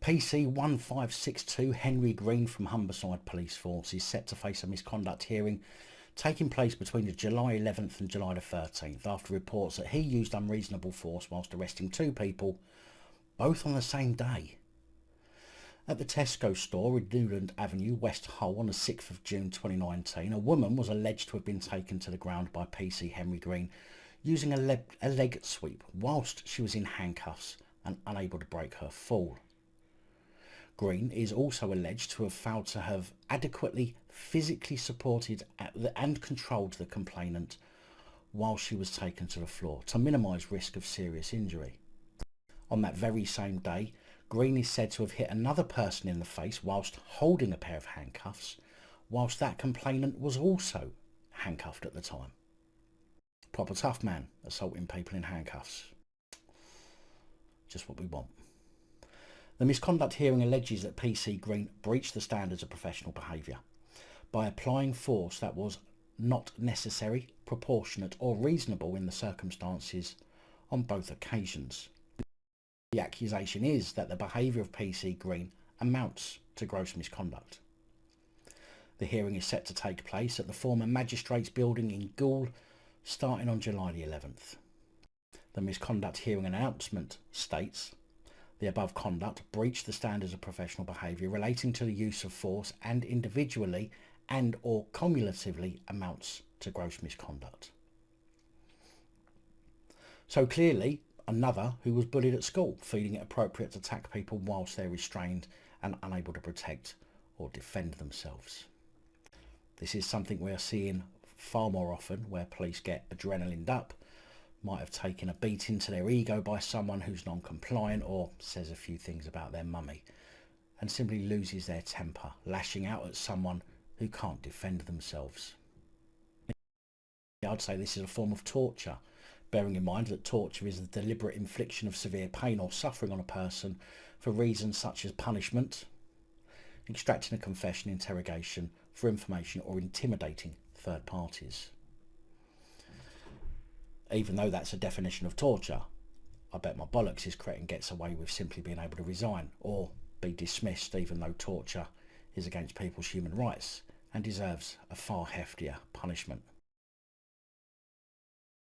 PC 1562 Henry Green from Humberside Police Force is set to face a misconduct hearing taking place between the July 11th and July the 13th after reports that he used unreasonable force whilst arresting two people, both on the same day. At the Tesco store in Newland Avenue, West Hull, on the 6th of June 2019, a woman was alleged to have been taken to the ground by PC Henry Green using a leg sweep whilst she was in handcuffs and unable to break her fall. Green is also alleged to have failed to have adequately physically supported and controlled the complainant while she was taken to the floor to minimise risk of serious injury. On that very same day, Green is said to have hit another person in the face whilst holding a pair of handcuffs, whilst that complainant was also handcuffed at the time. Proper tough man, assaulting people in handcuffs. Just what we want. The misconduct hearing alleges that PC Green breached the standards of professional behaviour by applying force that was not necessary, proportionate or reasonable in the circumstances on both occasions. The accusation is that the behaviour of PC Green amounts to gross misconduct. The hearing is set to take place at the former Magistrates Building in Goole, starting on July the 11th. The misconduct hearing announcement states, the above conduct breached the standards of professional behaviour relating to the use of force and individually and or cumulatively amounts to gross misconduct. So clearly, another who was bullied at school, feeling it appropriate to attack people whilst they're restrained and unable to protect or defend themselves. This is something we are seeing far more often, where police get adrenalined up, might have taken a beating to their ego by someone who's non-compliant or says a few things about their mummy, and simply loses their temper, lashing out at someone who can't defend themselves. I'd say this is a form of torture, bearing in mind that torture is the deliberate infliction of severe pain or suffering on a person for reasons such as punishment, extracting a confession, interrogation for information, or intimidating third parties. Even though that's a definition of torture, I bet my bollocks his cretin gets away with simply being able to resign or be dismissed, even though torture is against people's human rights and deserves a far heftier punishment.